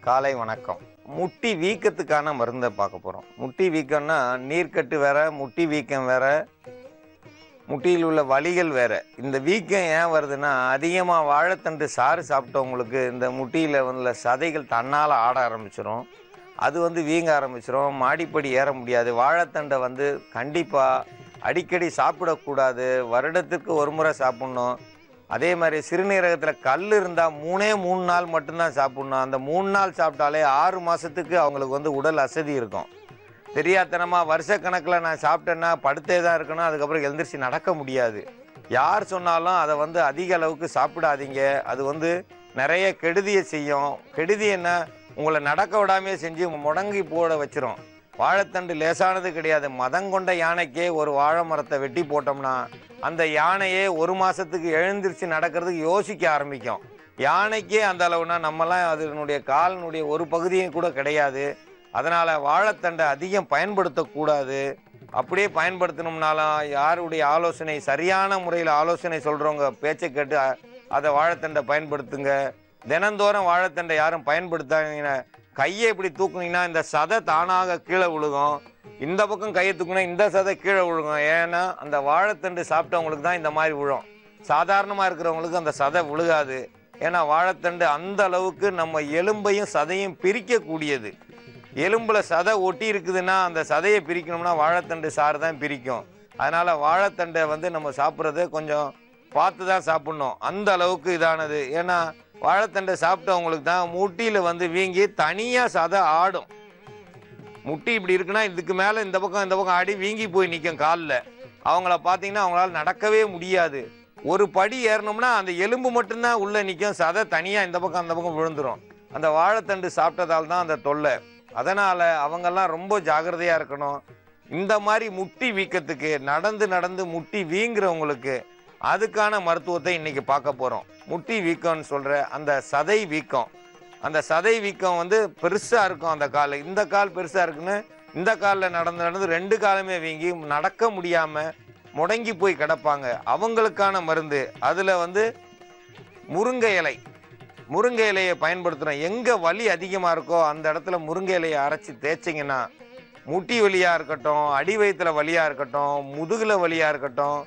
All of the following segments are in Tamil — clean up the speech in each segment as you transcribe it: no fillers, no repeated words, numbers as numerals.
காலை வணக்கம். முட்டி வீக்கத்துக்கான மருந்தை பார்க்க போகிறோம். முட்டி வீக்கம்னா நீர்க்கட்டு வேற, முட்டி வீக்கம் வேற, முட்டியில் உள்ள வலிகள் வேற. இந்த வீக்கம் ஏன் வருதுன்னா, அதிகமாக வாழைத்தண்டு சாறு சாப்பிட்டவங்களுக்கு இந்த முட்டியில் உள்ள சதைகள் தன்னால் ஆட ஆரம்பிச்சிடும். அது வீங்க ஆரம்பிச்சிடும். மாடிப்படி ஏற முடியாது. வாழைத்தண்டை கண்டிப்பாக அடிக்கடி சாப்பிடக்கூடாது. வருடத்துக்கு ஒரு முறை சாப்பிட்ணும். அதே மாதிரி சிறுநீரகத்தில் கல் இருந்தால் 3 நாள் மட்டும்தான் சாப்பிட்ணும். அந்த 3 நாள் சாப்பிட்டாலே 6 மாதத்துக்கு அவங்களுக்கு உடல் அசதி இருக்கும். தெரியாதனமாக வருஷக்கணக்கில் நான் சாப்பிட்டேன்னா படுத்தே தான் இருக்கணும், அதுக்கப்புறம் எழுந்திரிச்சு நடக்க முடியாது. யார் சொன்னாலும் அதை அதிக அளவுக்கு சாப்பிடாதீங்க. அது நிறைய கெடுதியை செய்யும். கெடுதி என்ன, உங்களை நடக்க விடாமே செஞ்சு முடங்கி போட வச்சிரும். வாழைத்தண்டு லேசானது கிடையாது. மதங்கொண்ட யானைக்கே ஒரு வாழை மரத்தை வெட்டி போட்டோம்னா அந்த யானையே 1 மாதத்துக்கு எழுந்திரிச்சு நடக்கிறதுக்கு யோசிக்க ஆரம்பிக்கும். யானைக்கே அந்த அளவுனா நம்மலாம் அதனுடைய காலினுடைய ஒரு பகுதியும் கூட கிடையாது. அதனால் வாழைத்தண்டை அதிகம் பயன்படுத்தக்கூடாது. அப்படியே பயன்படுத்தணும்னாலும் யாருடைய ஆலோசனை, சரியான முறையில் ஆலோசனை சொல்கிறவங்க பேச்சை கேட்டு அதை வாழைத்தண்டை பயன்படுத்துங்க. தினந்தோறும் வாழைத்தண்டை யாரும் பயன்படுத்தாங்க. கையை இப்படி தூக்குனீங்கன்னா இந்த சதை தானாக கீழே விழுகும். இந்த பக்கம் கையை தூக்குனா இந்த சதை கீழே விழுகும். ஏன்னா அந்த வாழைத்தண்டு சாப்பிட்டவங்களுக்கு தான் இந்த மாதிரி விழும். சாதாரணமாக இருக்கிறவங்களுக்கு அந்த சதை விழுகாது. ஏன்னா வாழைத்தண்டு அந்த அளவுக்கு நம்ம எலும்பையும் சதையும் பிரிக்கக்கூடியது. எலும்பில் சதை ஒட்டி இருக்குதுன்னா அந்த சதையை பிரிக்கணும்னா வாழைத்தண்டு சாறு தான் பிரிக்கும். அதனால் வாழைத்தண்டை நம்ம சாப்பிட்றது கொஞ்சம் பார்த்து தான் சாப்பிட்ணும். அந்த அளவுக்கு இதானது. ஏன்னா வாழைத்தண்டை சாப்பிட்டவங்களுக்கு தான் முட்டியில் வீங்கி தனியாக சதை ஆடும். முட்டி இப்படி இருக்குன்னா இதுக்கு மேலே இந்த பக்கம் ஆடி வீங்கி போய் நிற்கும் காலில். அவங்கள பார்த்தீங்கன்னா அவங்களால நடக்கவே முடியாது. ஒரு படி ஏறணும்னா அந்த எலும்பு மட்டும்தான் உள்ளே நிற்கும், சதை தனியாக இந்த பக்கம் அந்த பக்கம் விழுந்துடும். அந்த வாழைத்தண்டு சாப்பிட்டதால் தான் அந்த தொல்லை. அதனால் அவங்கெல்லாம் ரொம்ப ஜாக்கிரதையாக இருக்கணும். இந்த மாதிரி முட்டி வீக்கத்துக்கு நடந்து முட்டி வீங்குறவங்களுக்கு அதுக்கான மருத்துவத்தை இன்னைக்கு பார்க்க போகிறோம். முட்டி வீக்கம்னு சொல்கிற அந்த சதை வீக்கம். அந்த சதை வீக்கம் பெருசாக இருக்கும். அந்த கால், இந்த கால் பெருசாக இருக்குன்னு இந்த காலில் நடந்து 2 காலுமே வீங்கி நடக்க முடியாமல் முடங்கி போய் கிடப்பாங்க. அவங்களுக்கான மருந்து அதில் முருங்கை இலையை பயன்படுத்துகிறோம். எங்கே வலி அதிகமாக இருக்கோ அந்த இடத்துல முருங்கை இலையை அரைச்சி தேய்ச்சிங்கன்னா முட்டி வலியாக இருக்கட்டும், அடி வயிற்றுல வலியாக இருக்கட்டும், முதுகில் வலியாக இருக்கட்டும்,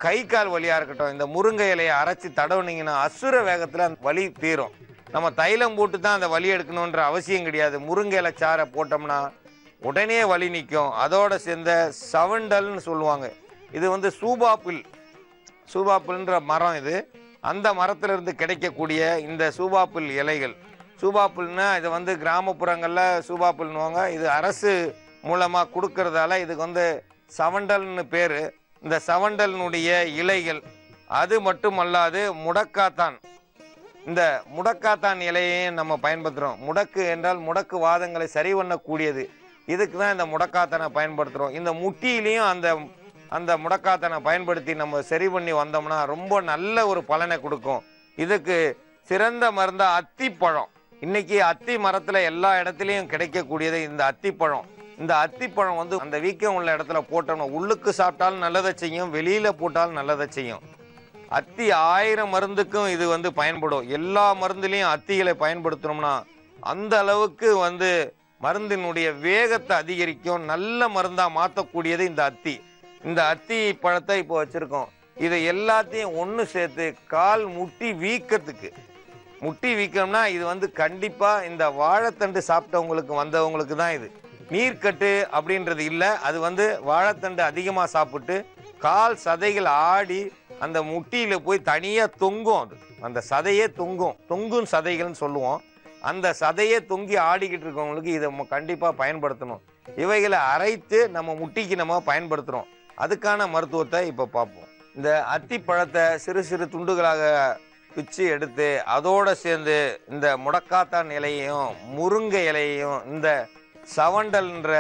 கை கால் வலியாக இருக்கட்டும், இந்த முருங்கை இலையை அரைச்சி தடவுனீங்கன்னா அசுர வேகத்தில் அந்த வலி தீரும். நம்ம தைலம் போட்டு தான் அந்த வலி எடுக்கணுன்ற அவசியம் கிடையாது. முருங்கை இலை சாறை போட்டோம்னா உடனே வலி நிற்கும். அதோட சேர்ந்த சவண்டல்னு சொல்லுவாங்க. இது சூபாப்புல்ன்ற மரம். இது அந்த மரத்திலிருந்து கிடைக்கக்கூடிய இந்த சூபாப்புல் இலைகள். சூபாப்புல்னா இது கிராமப்புறங்களில் சூபாப்புல்னுவாங்க. இது அரசு மூலமாக கொடுக்கறதால இதுக்கு சவண்டல்னு பேர். இந்த சவண்டலினுடைய இலைகள். அது மட்டுமல்லாது முடக்காத்தான், இந்த முடக்காத்தான் இலையையும் நம்ம பயன்படுத்துகிறோம். முடக்கு என்றால் முடக்கு வாதங்களை சரி பண்ணக்கூடியது. இதுக்கு தான் இந்த முடக்காத்தானை பயன்படுத்துகிறோம். இந்த முட்டியிலையும் அந்த முடக்காத்தானை பயன்படுத்தி நம்ம சரி பண்ணி வந்தோம்னா ரொம்ப நல்ல ஒரு பலனை கொடுக்கும். இதுக்கு சிறந்த மருந்தா அத்திப்பழம். இன்னைக்கு அத்தி மரத்தில் எல்லா இடத்துலையும் கிடைக்கக்கூடியது இந்த அத்திப்பழம். இந்த அத்திப்பழம் அந்த வீக்கம் உள்ள இடத்துல போட்டோம்னா உள்ளுக்கு சாப்பிட்டாலும் நல்லதை செய்யும், வெளியில போட்டாலும் நல்லதை செய்யும். அத்தி 1000 மருந்துக்கும் இது பயன்படும். எல்லா மருந்துலையும் அத்திகளை பயன்படுத்தணும்னா அந்த அளவுக்கு மருந்தினுடைய வேகத்தை அதிகரிக்கும். நல்ல மருந்தா மாற்றக்கூடியது இந்த அத்தி. இந்த அத்தி பழத்தை இப்போ வச்சிருக்கோம். இதை எல்லாத்தையும் ஒன்று சேர்த்து கால் முட்டி வீக்கத்துக்கு, முட்டி வீக்கம்னா இது கண்டிப்பா இந்த வாழைத்தண்டு சாப்பிட்டவங்களுக்கு வந்தவங்களுக்கு தான் இது. நீர்க்கட்டு அப்படின்றது இல்லை. அது வாழைத்தண்டு அதிகமாக சாப்பிட்டு கால் சதைகள் ஆடி அந்த முட்டியில் போய் தனியாக தொங்கும். அது அந்த சதையே தொங்கும் சதைகள்னு சொல்லுவோம். அந்த சதையே தொங்கி ஆடிக்கிட்டு இருக்கவங்களுக்கு இதை கண்டிப்பாக பயன்படுத்தணும். இவைகளை அரைத்து நம்ம முட்டிக்கு நம்ம பயன்படுத்துகிறோம். அதுக்கான மருத்துவத்தை இப்போ பார்ப்போம். இந்த அத்திப்பழத்தை சிறு சிறு துண்டுகளாக பிச்சு எடுத்து அதோடு சேர்ந்து இந்த முடக்காத்தான் இலையையும் முருங்கை இலையையும் இந்த சவண்டல்ன்ற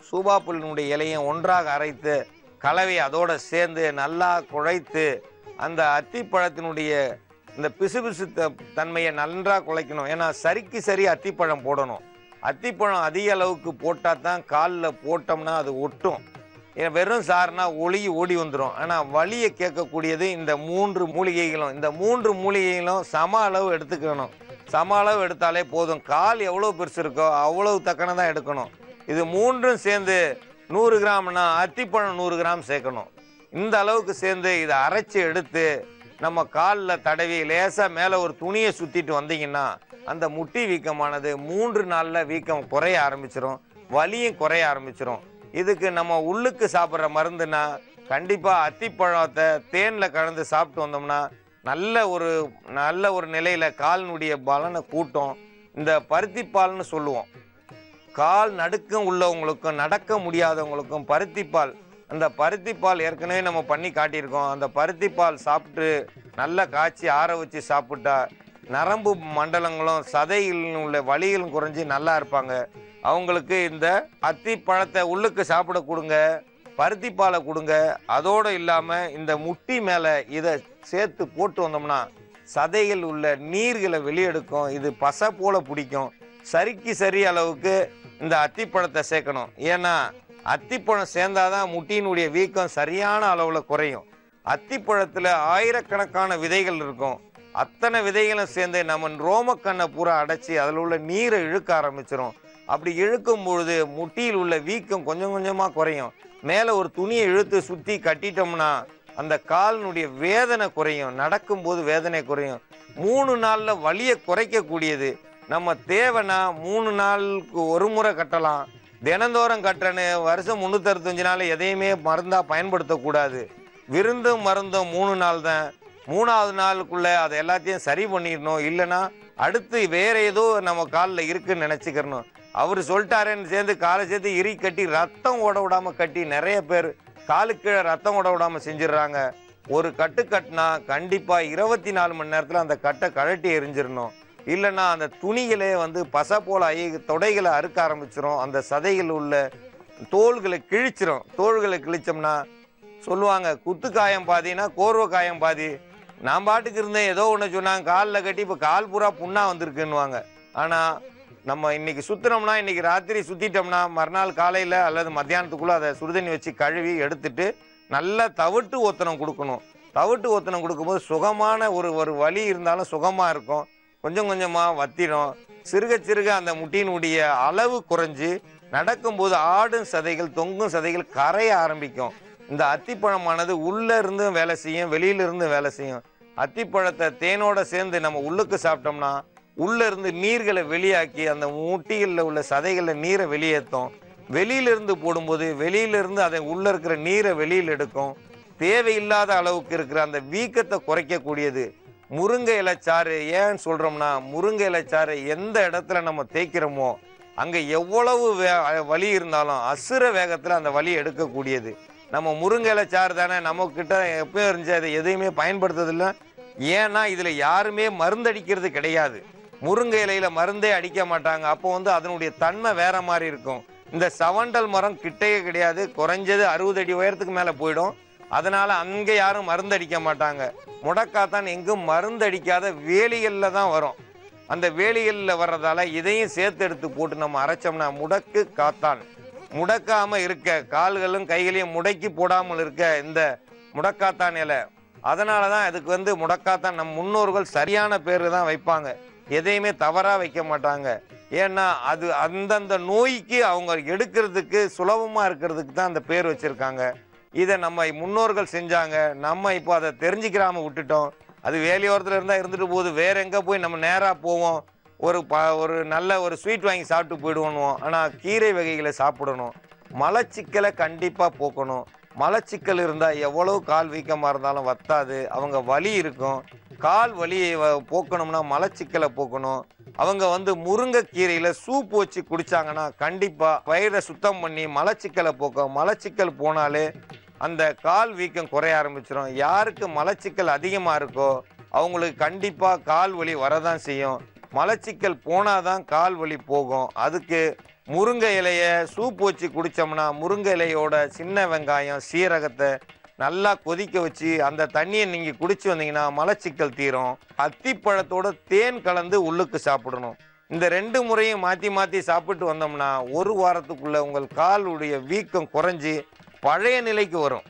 சூபாப்புல்னுடைய இலையும் ஒன்றாக அரைத்து கலவை அதோட சேர்ந்து நல்லா குழைத்து அந்த அத்திப்பழத்தினுடைய இந்த பிசுபிசு தன்மையை நன்றாக குழைக்கணும். ஏன்னா சரிக்கு சரி அத்திப்பழம் போடணும். அத்திப்பழம் அதிக அளவுக்கு போட்டால் தான் காலில் போட்டோம்னா அது ஒட்டும். வெறும் சாறுனா ஓடி வந்துடும். ஆனால் வலியை கேட்கக்கூடியது இந்த 3 மூலிகைகளும். இந்த 3 மூலிகைகளும் சம அளவு எடுத்துக்கணும். சம அளவு எடுத்தாலே போதும். கால் எவ்வளோ பெருசு இருக்கோ அவ்வளவு தக்கன தான் எடுக்கணும். இது மூன்றும் சேர்ந்து 100 கிராம்னா அத்திப்பழம் 100 கிராம் சேர்க்கணும். இந்த அளவுக்கு சேர்ந்து இதை அரைச்சி எடுத்து நம்ம காலில் தடவி லேசாக மேலே ஒரு துணியை சுற்றிட்டு வந்தீங்கன்னா அந்த முட்டி வீக்கமானது 3 நாளில் வீக்கம் குறைய ஆரம்பிச்சிடும், வலியும் குறைய ஆரம்பிச்சிடும். இதுக்கு நம்ம உள்ளுக்கு சாப்பிட்ற மருந்துனா கண்டிப்பாக அத்திப்பழத்தை தேனில் கலந்து சாப்பிட்டு வந்தோம்னா நல்ல ஒரு நிலையில் காலினுடைய பலனை கூட்டும். இந்த பருத்திப்பால்னு சொல்லுவோம். கால் நடுக்கம் உள்ளவங்களுக்கும் நடக்க முடியாதவங்களுக்கும் பருத்திப்பால், அந்த பருத்திப்பால் ஏற்கனவே நம்ம பண்ணி காட்டியிருக்கோம். அந்த பருத்திப்பால் சாப்பிட்டு நல்லா காய்ச்சி ஆற வச்சு சாப்பிட்டா நரம்பு மண்டலங்களும் சதையில் உள்ள வலிகளும் குறைஞ்சி நல்லா இருப்பாங்க. அவங்களுக்கு இந்த அத்திப்பழத்தை உள்ளுக்கு சாப்பிட கொடுங்க, பருத்திப்பாலை கொடுங்க. அதோடு இல்லாமல் இந்த முட்டி மேலே இதை சேர்த்து போட்டு வந்தோம்னா சதைகள் உள்ள நீர்களை வெளியெடுக்கும். இது பசை போல பிடிக்கும். சரிக்கு சரி அளவுக்கு இந்த அத்திப்பழத்தை சேர்க்கணும். ஏன்னா அத்திப்பழம் சேர்ந்தாதான் முட்டியினுடைய வீக்கம் சரியான அளவில் குறையும். அத்திப்பழத்தில் ஆயிரக்கணக்கான விதைகள் இருக்கும். அத்தனை விதைகளும் சேர்ந்து நம்ம ரோமக்கண்ணை பூரா அடைச்சி அதில் உள்ள நீரை இழுக்க ஆரம்பிச்சிடும். அப்படி இழுக்கும் பொழுது முட்டியில் உள்ள வீக்கம் கொஞ்சம் கொஞ்சமாக குறையும். மேலே ஒரு துணியை இழுத்து சுற்றி கட்டிட்டோம்னா அந்த காலினுடைய வேதனை குறையும், நடக்கும்போது வேதனை குறையும். 3 நாளில் வலியை குறைக்கக்கூடியது. நம்ம தேவைன்னா 3 நாளுக்கு ஒரு முறை கட்டலாம். தினந்தோறும் கட்டணு வருஷம் 365 நாள் எதையுமே மருந்தாக பயன்படுத்தக்கூடாது. விருந்தும் மருந்தும் 3 நாள் தான். 3ஆவது நாளுக்குள்ளே அதை எல்லாத்தையும் சரி பண்ணிடணும். இல்லைன்னா அடுத்து வேற ஏதோ நம்ம காலில் இருக்குன்னு நினச்சிக்கிறணும். அவர் சொல்லிட்டாரேன்னு சேர்ந்து காலை சேர்த்து இறி கட்டி ரத்தம் ஓட விடாமல் கட்டி நிறைய பேர் காலுக்கு கீழே ரத்தம் ஓட விடாமல் செஞ்சிடுறாங்க. ஒரு கட்டு கட்டினா கண்டிப்பாக 24 மணி நேரத்தில் அந்த கட்டை கழட்டி எரிஞ்சிடணும். இல்லைன்னா அந்த துணிகளே பசை போல தொடைகளை அறுக்க ஆரம்பிச்சிடும். அந்த சதைகள் உள்ள தோள்களை கிழிச்சிரும். தோள்களை கிழிச்சோம்னா சொல்லுவாங்க குத்து காயம் பாதினா கோர்வை காயம் பாதி. நான் பாட்டுக்கு இருந்தேன், ஏதோ ஒன்று சொன்னாங்க, காலில் கட்டி இப்போ கால் பூரா புண்ணா வந்திருக்குன்னுவாங்க. ஆனால் நம்ம இன்னைக்கு சுற்றினோம்னா, இன்னைக்கு ராத்திரி சுற்றிட்டோம்னா மறுநாள் காலையில் அல்லது மத்தியானத்துக்குள்ளே அதை சுடுதண்ணி வச்சு கழுவி எடுத்துட்டு நல்லா தவிட்டு ஒத்தனம் கொடுக்கணும். தவிட்டு ஒத்தனம் கொடுக்கும்போது சுகமான ஒரு வலி இருந்தாலும் சுகமாக இருக்கும். கொஞ்சம் கொஞ்சமாக வத்திடும். சிறுக சிறுக அந்த முட்டியினுடைய அளவு குறைஞ்சி நடக்கும்போது ஆடும் சதைகள் தொங்கும் சதைகள் கரைய ஆரம்பிக்கும். இந்த அத்திப்பழமானது உள்ளே இருந்தும் வேலை செய்யும், வெளியிலிருந்து வேலை செய்யும். அத்திப்பழத்தை தேனோட சேர்ந்து நம்ம உள்ளுக்கு சாப்பிட்டோம்னா உள்ளே இருந்து நீர்களை வெளியாக்கி அந்த முட்டிகளில் உள்ள சதைகளில் நீரை வெளியேற்றும். வெளியிலிருந்து போடும்போது வெளியிலிருந்து அதை உள்ளே இருக்கிற நீரை வெளியில் எடுக்கும். தேவையில்லாத அளவுக்கு இருக்கிற அந்த வீக்கத்தை குறைக்கக்கூடியது. முருங்கை இலைச்சாறு ஏன்னு சொல்கிறோம்னா, முருங்கை இலைச்சாறு எந்த இடத்துல நம்ம தேய்க்கிறோமோ அங்கே எவ்வளவு வலி இருந்தாலும் அசுர வேகத்தில் அந்த வலி எடுக்கக்கூடியது. நம்ம முருங்கை இலைச்சாறு தானே நம்மக்கிட்ட எப்பயும் இருந்துச்சு, அதை எதையுமே பயன்படுத்துறதில்லை. ஏன்னா இதில் யாருமே மருந்தடிக்கிறது கிடையாது. முருங்கை இலையில் மருந்தே அடிக்க மாட்டாங்க. அப்போ அதனுடைய தன்மை வேற மாதிரி இருக்கும். இந்த சவண்டல் மரம் கிட்டையே கிடையாது, குறைஞ்சது 60 அடி உயரத்துக்கு மேலே போயிடும். அதனால அங்கே யாரும் மருந்தடிக்க மாட்டாங்க. முடக்காத்தான் எங்கும் மருந்தடிக்காத வேலிகளில் தான் வரும். அந்த வேலிகளில் வர்றதால இதையும் சேர்த்து எடுத்து போட்டு நம்ம அரைச்சோம்னா முடக்கு காத்தான் முடக்காமல் இருக்க, கால்களும் கைகளையும் முடக்கி போடாமல் இருக்க இந்த முடக்காத்தான் இலை. அதனால தான் அதுக்கு முடக்காத்தான் நம் முன்னோர்கள் சரியான பேர் தான் வைப்பாங்க, எதையுமே தவறாக வைக்க மாட்டாங்க. ஏன்னா அது அந்தந்த நோய்க்கு அவங்க எடுக்கிறதுக்கு சுலபமாக இருக்கிறதுக்கு தான் அந்த பேர் வச்சுருக்காங்க. இதை நம்ம முன்னோர்கள் செஞ்சாங்க. நம்ம இப்போ அதை தெரிஞ்சுக்கிறாம விட்டுட்டோம். அது வேலையோரத்தில் இருந்தால் இருந்துட்டு போகுது. வேற எங்கே போய் நம்ம நேராக போவோம், ஒரு நல்ல ஒரு ஸ்வீட் வாங்கி சாப்பிட்டு போயிடுவோம். ஆனால் கீரை வகைகளை சாப்பிடணும். மலச்சிக்கலை கண்டிப்பாக போக்கணும். மலச்சிக்கல் இருந்தால் எவ்வளவு கால் வீக்கமாக இருந்தாலும் வத்தாது. அவங்க வலி இருக்கும். கால் வலியை போக்கணும்னா மலச்சிக்கலை போக்கணும். அவங்க முருங்கைக்கீரையில் சூப் வச்சு குடித்தாங்கன்னா கண்டிப்பாக வயிறை சுத்தம் பண்ணி மலச்சிக்கலை போக்கும். மலச்சிக்கல் போனாலே அந்த கால் வீக்கம் குறைய ஆரம்பிச்சிடும். யாருக்கு மலச்சிக்கல் அதிகமாக இருக்கோ அவங்களுக்கு கண்டிப்பாக கால் வலி வரதான் செய்யும். மலச்சிக்கல் போனாதான் கால் வலி போகும். அதுக்கு முருங்கை இலையை சூப் வச்சு குடித்தோம்னா முருங்கை இலையோட சின்ன வெங்காயம் சீரகத்தை நல்லா கொதிக்க வச்சு அந்த தண்ணியை நீங்கள் குடிச்சு வந்தீங்கன்னா மலச்சிக்கல் தீரும். அத்திப்பழத்தோட தேன் கலந்து உள்ளுக்கு சாப்பிடணும். இந்த 2 முறையும் மாற்றி மாற்றி சாப்பிட்டு வந்தோம்னா 1 வாரத்துக்குள்ள உங்கள் காலுடைய வீக்கம் குறைஞ்சி பழைய நிலைக்கு வரும்.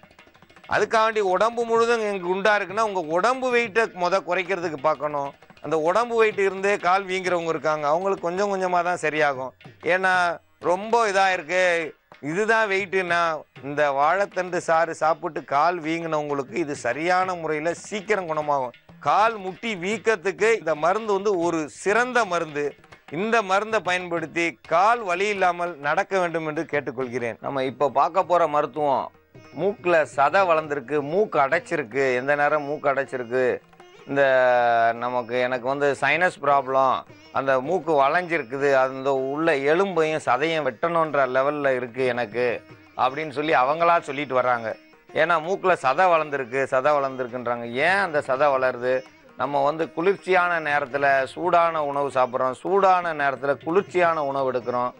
அதுக்காண்டி உடம்பு முழுதும் எங்களுக்கு குண்டா இருக்குன்னா உங்கள் உடம்பு வெயிட்டை குறைக்கிறதுக்கு பார்க்கணும். அந்த உடம்பு வெயிட் இருந்தே கால் வீங்கிறவங்க இருக்காங்க, அவங்களுக்கு கொஞ்சம் கொஞ்சமாக தான் சரியாகும். ஏன்னா ரொம்ப இதாக இருக்கு, இதுதான் வெயிட்டுன்னா இந்த வாழைத்தண்டு சாறு சாப்பிட்டு கால் வீங்கினவங்களுக்கு இது சரியான முறையில் சீக்கிரம் குணமாகும். கால் முட்டி வீக்கத்துக்கு இந்த மருந்து வந்து ஒரு சிறந்த மருந்து. இந்த மருந்தை பயன்படுத்தி கால் வலி இல்லாமல் நடக்க வேண்டும் என்று கேட்டுக்கொள்கிறேன். நம்ம இப்போ பார்க்க போகிற மருத்துவம், மூக்கில் சதை வளர்ந்துருக்கு, மூக்கு அடைச்சிருக்கு, எந்த நேரம் மூக்கு அடைச்சிருக்கு, இந்த எனக்கு வந்து சைனஸ் ப்ராப்ளம், அந்த மூக்கு வளைஞ்சிருக்குது, அந்த உள்ள எலும்பையும் சதையும் வெட்டணுன்ற லெவலில் இருக்குது எனக்கு அப்படின்னு சொல்லி அவங்களா சொல்லிட்டு வர்றாங்க. ஏன்னா மூக்கில் சதை வளர்ந்துருக்குன்றாங்க. ஏன் அந்த சதை வளருது? நம்ம வந்து குளிர்ச்சியான நேரத்தில் சூடான உணவு சாப்பிட்றோம், சூடான நேரத்தில் குளிர்ச்சியான உணவு எடுக்கிறோம்,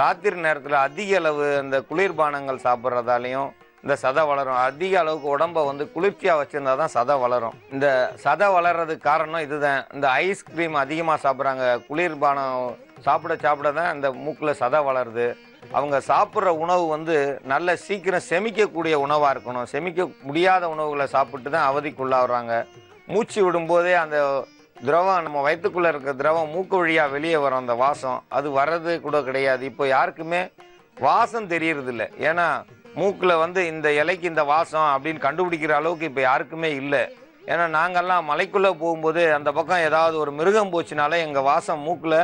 ராத்திரி நேரத்தில் அதிக அளவு இந்த குளிர்பானங்கள் சாப்பிட்றதாலையும் இந்த சதை வளரும். அதிக அளவுக்கு உடம்பை வந்து குளிர்ச்சியாக வச்சுருந்தா தான் சதை வளரும். இந்த சதை வளர்றதுக்கு காரணம் இதுதான். இந்த ஐஸ்கிரீம் அதிகமாக சாப்பிட்றாங்க, குளிர்பானம் சாப்பிட தான் இந்த மூக்கில் சதை வளருது. அவங்க சாப்பிட்ற உணவு வந்து நல்ல சீக்கிரம் செமிக்கக்கூடிய உணவாக இருக்கணும். செமிக்க முடியாத உணவுகளை சாப்பிட்டு தான் அவதிக்குள்ளாகிறாங்க. மூச்சு விடும்போதே அந்த திரவம், நம்ம வயிற்றுக்குள்ளே இருக்க திரவம் மூக்கு வழியாக வெளியே வரும். அந்த வாசம் அது வர்றது கூட கிடையாது. இப்போ யாருக்குமே வாசம் தெரியறதில்ல. ஏன்னா மூக்கில் வந்து இந்த இலைக்கு இந்த வாசம் அப்படின்னு கண்டுபிடிக்கிற அளவுக்கு இப்போ யாருக்குமே இல்லை. ஏன்னா நாங்கள்லாம் மலைக்குள்ளே போகும்போது அந்த பக்கம் ஏதாவது ஒரு மிருகம் போச்சுனாலே எங்கள் வாசம் மூக்கில்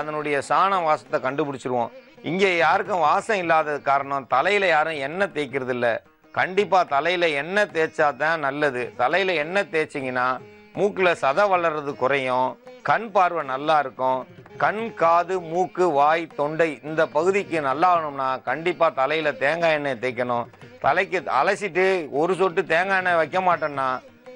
அதனுடைய சாண வாசத்தை கண்டுபிடிச்சிருவோம். இங்கே யாருக்கும் வாசம் இல்லாத காரணம் தலையில் யாரும் எண்ணெய் தேய்க்கிறது இல்லை. கண்டிப்பாக தலையில் எண்ணெய் தேய்ச்சா தான் நல்லது. தலையில் எண்ணெய் தேய்ச்சிங்கன்னா மூக்கில் சதை வளர்றது குறையும், கண் பார்வை நல்லா இருக்கும். கண், காது, மூக்கு, வாய், தொண்டை இந்த பகுதிக்கு நல்லா ஆகணும்னா கண்டிப்பாக தலையில் தேங்காய் எண்ணெய் தேய்க்கணும். தலைக்கு அலசிட்டு ஒரு சொட்டு தேங்காய் எண்ணெய் வைக்க மாட்டேன்னா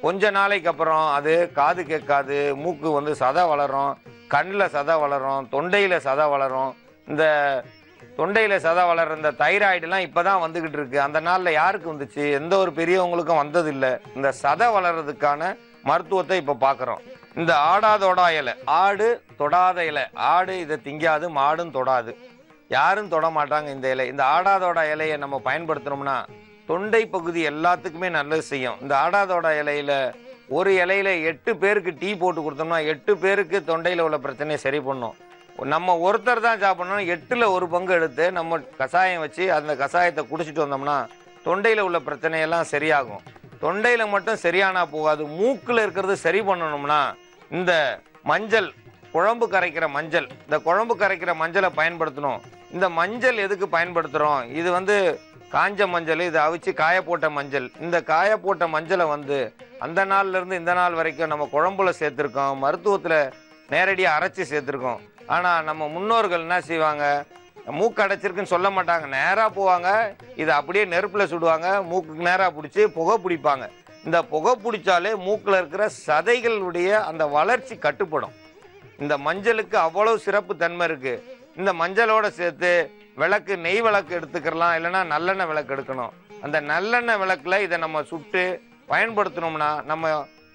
கொஞ்ச நாளைக்கு அப்புறம் அது காது கேட்காது, மூக்கு வந்து சதை வளரும், கண்ணில் சதை வளரும், தொண்டையில் சதை வளரும். இந்த தொண்டையில் சதை வளர்ற இந்த தைராய்டுலாம் இப்போ தான் வந்துக்கிட்டு இருக்கு. அந்த நாளில் யாருக்கு வந்துச்சு? எந்த ஒரு பெரியவங்களுக்கும் வந்ததில்லை. இந்த சதை வளர்றதுக்கான மருத்துவத்தை இப்போ பார்க்குறோம். இந்த ஆடாதோடா இலை, ஆடு தொடாத இலை. ஆடு இதை திங்காது, மாடும் தொடாது, யாரும் தொட மாட்டாங்க இந்த இலை. இந்த ஆடாதோடா இலையை நம்ம பயன்படுத்தினோம்னா தொண்டை பகுதி எல்லாத்துக்குமே நல்லது செய்யும். இந்த ஆடாதோடா இலையில ஒரு இலையில 8 பேருக்கு டீ போட்டு கொடுத்தோம்னா 8 பேருக்கு தொண்டையில் உள்ள பிரச்சனையை சரி பண்ணும். நம்ம ஒருத்தர் தான் சாப்பிடணும், 8ல் 1 பங்கு எடுத்து நம்ம கஷாயம் வச்சு அந்த கஷாயத்தை குடிச்சிட்டு வந்தோம்னா தொண்டையில் உள்ள பிரச்சனையெல்லாம் சரியாகும். தொண்டையில் மட்டும் சரியானா போகாது, மூக்கில் இருக்கிறது சரி பண்ணணும்னா இந்த மஞ்சள், குழம்பு கரைக்கிற மஞ்சள், இந்த குழம்பு கரைக்கிற மஞ்சளை பயன்படுத்தணும். இந்த மஞ்சள் எதுக்கு பயன்படுத்துகிறோம்? இது வந்து காஞ்ச மஞ்சள், இதை அவிச்சு காய போட்ட மஞ்சள். இந்த காய போட்ட மஞ்சளை வந்து அந்த நாள்லேருந்து இந்த நாள் வரைக்கும் நம்ம குழம்புல சேர்த்துருக்கோம், மருத்துவத்தில் நேரடியாக அரைச்சி சேர்த்துருக்கோம். ஆனால் நம்ம முன்னோர்கள் என்ன செய்வாங்க, மூக்கு அடைச்சிருக்குன்னு சொல்ல மாட்டாங்க, நேராக போவாங்க, இதை அப்படியே நெருப்பில் சுடுவாங்க, மூக்குக்கு நேராக பிடிச்சி புகை பிடிப்பாங்க. இந்த புகை பிடிச்சாலே மூக்கில் இருக்கிற சதைகளுடைய அந்த வளர்ச்சி கட்டுப்படும். இந்த மஞ்சளுக்கு அவ்வளவு சிறப்பு தன்மை இருக்குது. இந்த மஞ்சளோட சேர்த்து விளக்கு, நெய் விளக்கு எடுத்துக்கலாம், இல்லைன்னா நல்லெண்ணெய் விளக்கு எடுக்கணும். அந்த நல்லெண்ணெய் விளக்கில் இதை நம்ம சுட்டு பயன்படுத்தினோம்னா நம்ம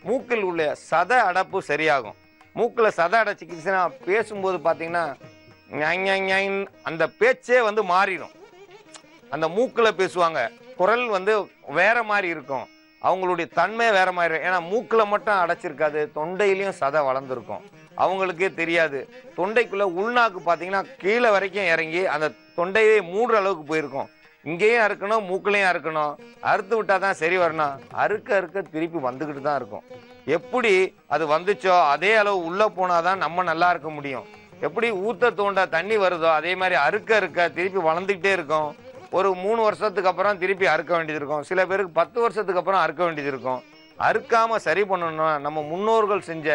மூக்கில் உள்ள சதை அடைப்பு சரியாகும். மூக்கில் சதை அடைச்சிக்கிச்சுன்னா பேசும்போது பார்த்தீங்கன்னா அந்த பேச்சே வந்து மாறிடும். அந்த மூக்கில் பேசுவாங்க, குரல் வந்து வேற மாதிரி இருக்கும், அவங்களுடைய தன்மை வேற மாதிரி இருக்கும். ஏன்னா மூக்கில் மட்டும் அடைச்சிருக்காது, தொண்டையிலையும் சதை வளர்ந்துருக்கும், அவங்களுக்கே தெரியாது. தொண்டைக்குள்ள உள்நாக்கு பார்த்தீங்கன்னா கீழே வரைக்கும் இறங்கி அந்த தொண்டையே மூடுற அளவுக்கு போயிருக்கும். இங்கேயும் அறுக்கணும், மூக்கிலையும் அறுக்கணும். அறுத்து விட்டா தான் சரி வரணும். அறுக்க திருப்பி வந்துக்கிட்டு தான் இருக்கும். எப்படி அது வந்துச்சோ அதே அளவு உள்ளே போனாதான் நம்ம நல்லா இருக்க முடியும். எப்படி ஊத்த தோண்டா தண்ணி வருதோ அதே மாதிரி அறுக்க திருப்பி வளர்ந்துக்கிட்டே இருக்கும். ஒரு 3 வருஷத்துக்கு அப்புறம் திருப்பி அறுக்க வேண்டியது இருக்கும். சில பேருக்கு 10 வருஷத்துக்கு அப்புறம் அறுக்க வேண்டியது இருக்கும். அறுக்காம சரி பண்ணணும்னா நம்ம முன்னோர்கள் செஞ்ச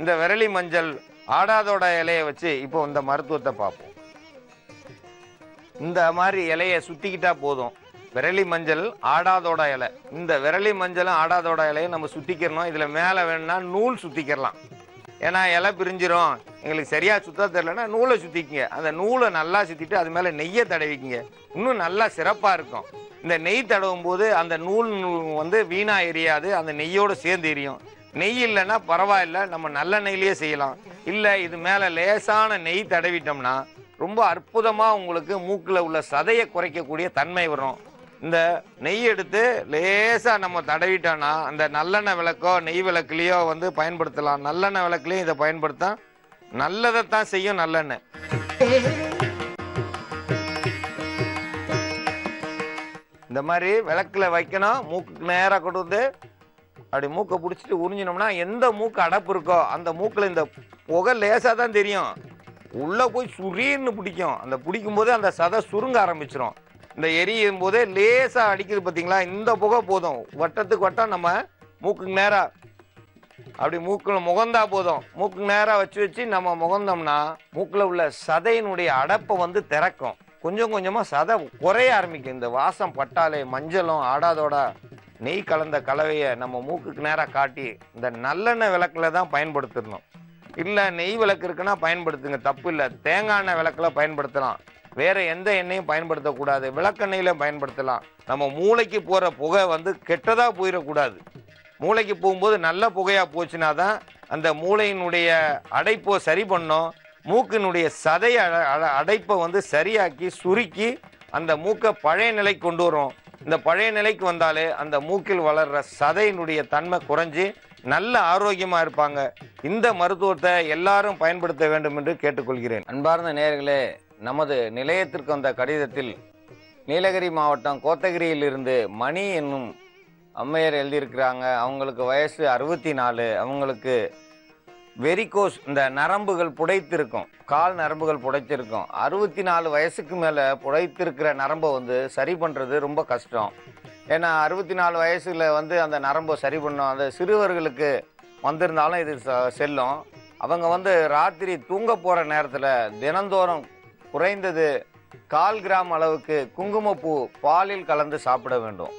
இந்த விரலி மஞ்சள், ஆடாதோட இலையை வச்சு இப்போ இந்த மருத்துவத்தை பார்ப்போம். இந்த மாதிரி இலையை சுத்திக்கிட்டா போதும். விரலி மஞ்சள், ஆடாதோட இலை. இந்த விரலி மஞ்சளும் ஆடாதோட இலையும் நம்ம சுத்திக்கிறணும். இதுல மேல வேணும்னா நூல் சுத்திக்கிறலாம். ஏன்னா இலை பிரிஞ்சிரும், எங்களுக்கு சரியா சுத்த தெரியலன்னா நூலை சுத்திக்குங்க. அந்த நூலை நல்லா சுத்திட்டு அது மேல நெய்யை தடவிக்குங்க, இன்னும் நல்லா சிறப்பா இருக்கும். இந்த நெய் தடவும் போது அந்த நூல் வந்து வீணா எரியாது, அந்த நெய்யோடு சேர்ந்து எரியும். நெய் இல்லைன்னா பரவாயில்ல, நம்ம நல்ல நெய்லேயே செய்யலாம். இல்லை இது மேலே லேசான நெய் தடவிட்டோம்னா ரொம்ப அற்புதமாக உங்களுக்கு மூக்கில் உள்ள சதையை குறைக்கக்கூடிய தன்மை வரும். இந்த நெய் எடுத்து லேசா நம்ம தடவிட்டோம்னா அந்த நல்லெண்ணெய் விளக்கோ நெய் விளக்குலையோ வந்து பயன்படுத்தலாம். நல்லெண்ணெய் விளக்குலையும் இதை பயன்படுத்த நல்லதைத்தான் செய்யும் நல்லெண்ணெய். இந்த மாதிரி விளக்குல வைக்கணும். மூக்குக்கு நேராக கொண்டு வந்து அப்படி மூக்கை பிடிச்சிட்டு உறிஞ்சினோம்னா எந்த மூக்கு அடப்பு இருக்கோ அந்த மூக்கில் இந்த புகை லேசாக தான் தெரியும், உள்ளே போய் சுரீர்னு பிடிக்கும். அந்த பிடிக்கும் போது அந்த சதை சுருங்க ஆரம்பிச்சிடும். இந்த எரியும் போதே லேசாக அடிக்குது பார்த்தீங்களா, இந்த புகை போதும். வட்டத்துக்கு வட்டம் நம்ம மூக்குக்கு நேராக அப்படி மூக்கில் முகந்தா போதும். மூக்கு நேராக வச்சு நம்ம முகந்தோம்னா மூக்கில் உள்ள சதையினுடைய அடப்பை வந்து திறக்கும். கொஞ்சம் கொஞ்சமாக சதை குறைய ஆரம்பிக்கும். இந்த வாசம் பட்டாலே மஞ்சளும் ஆடாதோட நெய் கலந்த கலவையை நம்ம மூக்குக்கு நேராக காட்டி இந்த நல்லெண்ணெய் விளக்கில் தான் பயன்படுத்தணும். இல்லை நெய் விளக்கு இருக்குன்னா பயன்படுத்துங்க, தப்பு இல்லை. தேங்காய் எண்ணெய் விளக்கில் பயன்படுத்தலாம். வேற எந்த எண்ணெயும் பயன்படுத்தக்கூடாது. விளக்கெண்ணெயில பயன்படுத்தலாம். நம்ம மூளைக்கு போகிற புகை வந்து கெட்டதாக போயிடக்கூடாது. மூளைக்கு போகும்போது நல்ல புகையாக போச்சுன்னா தான் அந்த மூளையினுடைய அடைப்பை சரி பண்ணோம். மூக்கினுடைய சதை அடைப்பை வந்து சரியாக்கி சுருக்கி அந்த மூக்கை பழைய நிலைக்கு கொண்டு வரும். இந்த பழைய நிலைக்கு வந்தாலே அந்த மூக்கில் வளர்ற சதையினுடைய தன்மை குறைஞ்சி நல்ல ஆரோக்கியமாக இருப்பாங்க. இந்த மருத்துவத்தை எல்லாரும் பயன்படுத்த வேண்டும் என்று கேட்டுக்கொள்கிறேன். அன்பார்ந்த நேயர்களே, நமது நிலையத்திற்கு வந்த கடிதத்தில் நீலகிரி மாவட்டம் கோத்தகிரியிலிருந்து மணி என்னும் அம்மையர் எழுதியிருக்கிறாங்க. அவங்களுக்கு வயசு 64. அவங்களுக்கு வெரிகோஸ், இந்த நரம்புகள் புடைத்திருக்கும், கால் நரம்புகள் புடைத்திருக்கும். 64 வயசுக்கு மேலே புடைத்திருக்கிற நரம்பை வந்து சரி பண்ணுறது ரொம்ப கஷ்டம். ஏன்னா 64 வயசில் வந்து அந்த நரம்பை சரி பண்ணோம். அந்த சிறுவர்களுக்கு வந்திருந்தாலும் இது செல்லும். அவங்க வந்து ராத்திரி தூங்க போகிற நேரத்தில் தினந்தோறும் குறைந்தது 1/4 கிராம் அளவுக்கு குங்குமப்பூ பாலில் கலந்து சாப்பிட வேண்டும்.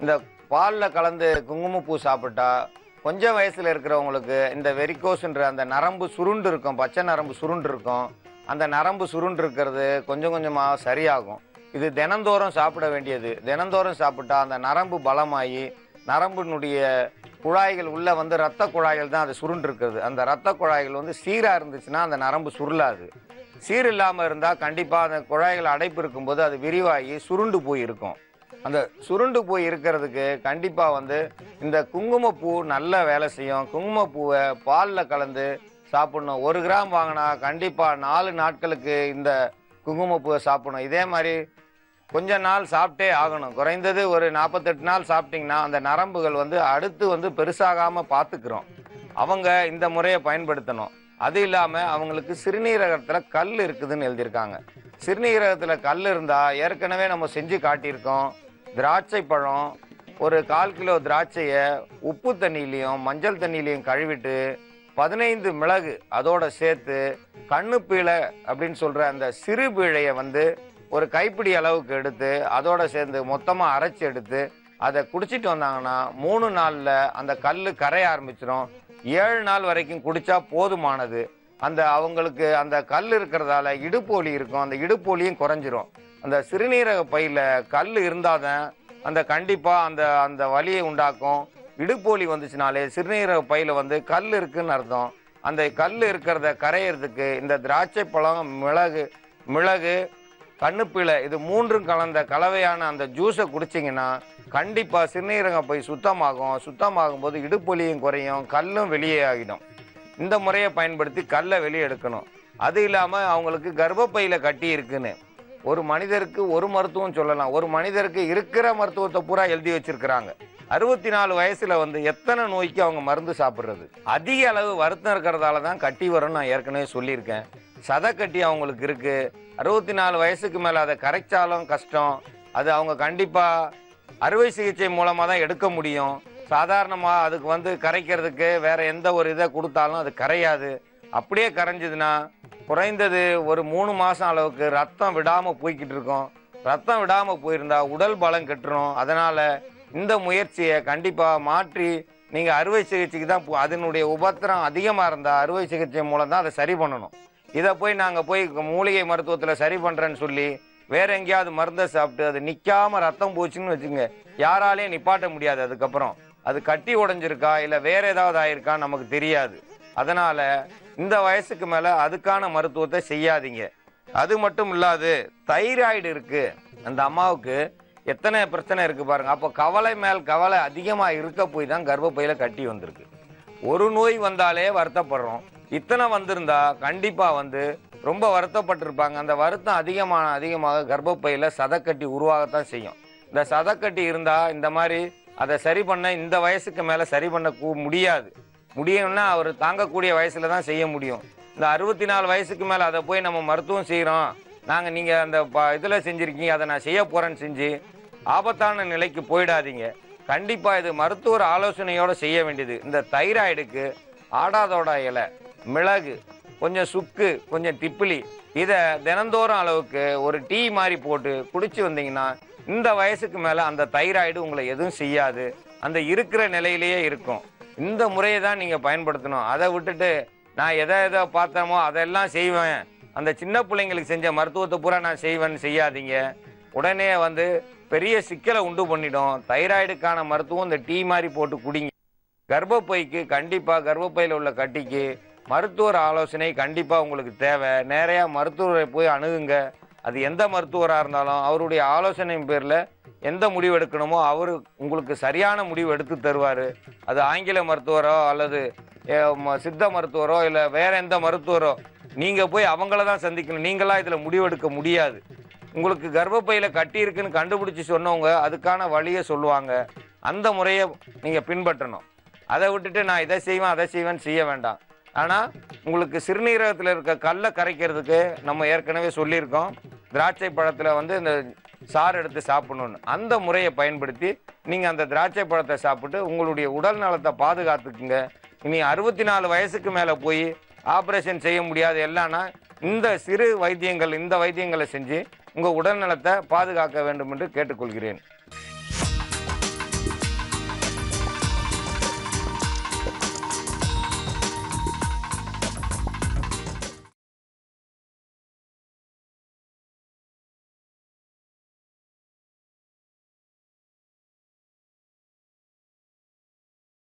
இந்த பாலில் கலந்து குங்குமப்பூ சாப்பிட்டா கொஞ்சம் வயசில் இருக்கிறவங்களுக்கு இந்த வெரிகோஸ்ன்ற அந்த நரம்பு சுருண்டு இருக்கும், பச்சை நரம்பு சுருண்டு இருக்கும். அந்த நரம்பு சுருண்டு இருக்கிறது கொஞ்சம் கொஞ்சமாக சரியாகும். இது தினந்தோறும் சாப்பிட வேண்டியது. தினந்தோறும் சாப்பிட்டா அந்த நரம்பு பலமாகி நரம்பினுடைய குழாய்கள் உள்ள வந்து இரத்த குழாய்கள் தான் அது சுருண்டு இருக்கிறது. அந்த இரத்த குழாய்கள் வந்து சீராக இருந்துச்சுன்னா அந்த நரம்பு சுருளாது. சீர் இல்லாமல் இருந்தால் கண்டிப்பாக அந்த குழாய்கள் அடைப்பு இருக்கும்போது அது விரிவாகி சுருண்டு போய் இருக்கும். அந்த சுருண்டு போய் இருக்கிறதுக்கு கண்டிப்பாக வந்து இந்த குங்குமப்பூ நல்ல வேலை செய்யும். குங்குமப்பூவை பாலில் கலந்து சாப்பிடணும். 1 கிராம் வாங்கினா கண்டிப்பாக 4 நாட்களுக்கு இந்த குங்குமப்பூவை சாப்பிடணும். இதே மாதிரி கொஞ்ச நாள் சாப்பிட்டே ஆகணும். குறைந்தது ஒரு 48 நாள் சாப்பிட்டிங்கன்னா அந்த நரம்புகள் வந்து அடுத்து வந்து பெருசாகாமல் பார்த்துக்கிறோம். அவங்க இந்த முறையை பயன்படுத்தணும். அது இல்லாமல் அவங்களுக்கு சிறுநீரகத்தில் கல் இருக்குதுன்னு எழுதியிருக்காங்க. சிறுநீரகத்தில் கல் இருந்தால் ஏற்கனவே நம்ம செஞ்சு காட்டியிருக்கோம். திராட்சை பழம் ஒரு 1/4 கிலோ திராட்சையை உப்பு தண்ணியிலையும் மஞ்சள் தண்ணியிலையும் கழுவிட்டு 15 மிளகு அதோட சேர்த்து கண்ணு பீழை அப்படின்னு சொல்கிற அந்த சிறு பீழையை வந்து ஒரு கைப்பிடி அளவுக்கு எடுத்து அதோட சேர்ந்து மொத்தமாக அரைச்சி எடுத்து அதை குடிச்சிட்டு வந்தாங்கன்னா 3 நாளில் அந்த கல் கரைய ஆரம்பிச்சிடும். 7 நாள் வரைக்கும் குடித்தா போதுமானது. அந்த அவங்களுக்கு அந்த கல் இருக்கிறதால இடுப்பு வலி இருக்கும், அந்த இடுப்பு வலியும் குறைஞ்சிரும். அந்த சிறுநீரக பையில் கல் இருந்தால் தான் அந்த கண்டிப்பாக அந்த வலியை உண்டாக்கும். இடுப்பு வலி வந்துச்சுனாலே சிறுநீரக பையில் வந்து கல் இருக்குன்னு அர்த்தம். அந்த கல் இருக்கிறத கரையிறதுக்கு இந்த திராட்சை பழம், மிளகு, கண்ணுப்பீழை இது 3ம் கலந்த கலவையான அந்த ஜூஸை குடிச்சிங்கன்னா கண்டிப்பாக சிறுநீரக பை சுத்தமாகும். சுத்தமாகும் போது இடுப்பு வலியும் குறையும், கல்லும் வெளியே ஆகிடும். இந்த முறையை பயன்படுத்தி கல்லை வெளியே எடுக்கணும். அது இல்லாமல் அவங்களுக்கு கர்ப்பப்பையில் கட்டி இருக்குன்னு ஒரு மனிதருக்கு ஒரு மருத்துவம் சொல்லலாம். ஒரு மனிதருக்கு இருக்கிற மருத்துவத்தை பூரா எழுதி வச்சிருக்கிறாங்க. 64 வயசுல வந்து எத்தனை நோய்க்கு அவங்க மருந்து சாப்பிட்றது. அதிக அளவு வருத்தம் இருக்கிறதால தான் கட்டி வரும்னு நான் ஏற்கனவே சொல்லியிருக்கேன். சதை கட்டி அவங்களுக்கு இருக்கு. 64 வயசுக்கு மேலே அதை கரைச்சாலும் கஷ்டம். அது அவங்க கண்டிப்பாக அறுவை சிகிச்சை மூலமாக தான் எடுக்க முடியும். சாதாரணமாக அதுக்கு வந்து கரைக்கிறதுக்கு வேற எந்த ஒரு இதை கொடுத்தாலும் அது கரையாது. அப்படியே கரைஞ்சதுன்னா குறைந்தது ஒரு 3 மாதம் அளவுக்கு ரத்தம் விடாமல் போய்கிட்டு இருக்கும். ரத்தம் விடாமல் போயிருந்தா உடல் பலம் கெட்டுரும். அதனால் இந்த முயற்சியை கண்டிப்பாக மாற்றி நீங்கள் அறுவை சிகிச்சைக்கு தான் அதனுடைய உபத்திரம் அதிகமாக இருந்தால் அறுவை சிகிச்சை மூலம் தான் அதை சரி பண்ணணும். இதை நாங்கள் போய் மூலிகை மருத்துவத்தில் சரி பண்ணுறேன்னு சொல்லி வேற எங்கேயாவது மருந்தை சாப்பிட்டு அது நிற்காமல் ரத்தம் போச்சுன்னு வச்சுங்க, யாராலையும் நிப்பாட்ட முடியாது. அதுக்கப்புறம் அது கட்டி உடைஞ்சிருக்கா இல்லை வேற ஏதாவது ஆயிருக்கா நமக்கு தெரியாது. அதனால் இந்த வயசுக்கு மேலே அதுக்கான மருத்துவத்தை செய்யாதீங்க. அது மட்டும் இல்லாது தைராய்டு இருக்குது அந்த அம்மாவுக்கு. எத்தனை பிரச்சனை இருக்கு பாருங்க. அப்போ கவலை மேல் கவலை அதிகமாக இருக்க போய் தான் கர்ப்பப்பையில கட்டி வந்திருக்கு. ஒரு நோய் வந்தாலே வருத்தப்படுறோம். இத்தனை வந்திருந்தா கண்டிப்பா ரொம்ப வருத்தப்பட்டிருப்பாங்க. அந்த வருத்தம் அதிகமாக கர்ப்பப்பையில சதக்கட்டி உருவாகத்தான் செய்யும். இந்த சதக்கட்டி இருந்தா இந்த மாதிரி அதை சரி பண்ண இந்த வயசுக்கு மேல சரி பண்ண முடியாது. முடியும்னா அவர் தாங்கக்கூடிய வயசுல தான் செய்ய முடியும். இந்த 64 வயசுக்கு மேல அதை போய் நம்ம மருத்துவம் செய்யறோம், நீங்க அந்த இதுல செஞ்சிருக்கீங்க, அதை நான் செய்ய போறேன்னு செஞ்சு ஆபத்தான நிலைக்கு போயிடாதீங்க. கண்டிப்பா இது மருத்துவர் ஆலோசனையோட செய்ய வேண்டியது. இந்த தைராய்டுக்கு ஆடாதோட இலை, மிளகு, கொஞ்சம் சுக்கு, கொஞ்சம் திப்பிலி, இதை தினந்தோறும் அளவுக்கு ஒரு டீ மாதிரி போட்டு குடிச்சு வந்தீங்கன்னா இந்த வயசுக்கு மேல அந்த தைராய்டு உங்களை எதுவும் செய்யாது. அந்த இருக்கிற நிலையிலேயே இருக்கும். இந்த முறையை தான் நீங்க பயன்படுத்தணும். அதை விட்டுட்டு நான் எதை பார்த்தோமோ அதெல்லாம் செய்வேன், அந்த சின்ன பிள்ளைங்களுக்கு செஞ்ச மருத்துவத்தை பூரா நான் செய்வேன்னு செய்யாதீங்க. உடனே பெரிய சிக்கலை உண்டு பண்ணிடும். தைராய்டுக்கான மருத்துவம் இந்த டீ மாதிரி போட்டு குடிங்க. கர்ப்பப்பைக்கு கண்டிப்பா கர்ப்பப்பையில் உள்ள கட்டிக்கு மருத்துவர் ஆலோசனை கண்டிப்பா உங்களுக்கு தேவை. நிறைய மருத்துவரை போய் அணுகுங்க. அது எந்த மருத்துவராக இருந்தாலும் அவருடைய ஆலோசனையின் பேரில் எந்த முடிவு எடுக்கணுமோ அவர் உங்களுக்கு சரியான முடிவு எடுத்து தருவார். அது ஆங்கில மருத்துவரோ அல்லது சித்த மருத்துவரோ இல்லை வேற எந்த மருத்துவரோ, நீங்கள் போய் அவங்கள தான் சந்திக்கணும். நீங்களாம் இதில் முடிவெடுக்க முடியாது. உங்களுக்கு கர்ப்பப்பையில் கட்டி இருக்குன்னு கண்டுபிடிச்சி சொன்னவங்க அதுக்கான வழியை சொல்லுவாங்க. அந்த முறையை நீங்கள் பின்பற்றணும். அதை விட்டுட்டு நான் இதை செய்வேன் அதை செய்வேன்னு செய்ய வேண்டாம். ஆனால் உங்களுக்கு சிறுநீரகத்தில் இருக்க கல்லை கரைக்கிறதுக்கு நம்ம ஏற்கனவே சொல்லியிருக்கோம். திராட்சை பழத்தில் இந்த சாறு எடுத்து சாப்பிடணும்னு அந்த முறையை பயன்படுத்தி நீங்கள் அந்த திராட்சை பழத்தை சாப்பிட்டு உங்களுடைய உடல் நலத்தை பாதுகாத்துக்குங்க. இனி 64 வயசுக்கு மேலே போய் ஆப்ரேஷன் செய்ய முடியாது எல்லாம்னா இந்த சிறு வைத்தியங்களை செஞ்சு உங்கள் உடல் நலத்தை பாதுகாக்க வேண்டும் என்று கேட்டுக்கொள்கிறேன்.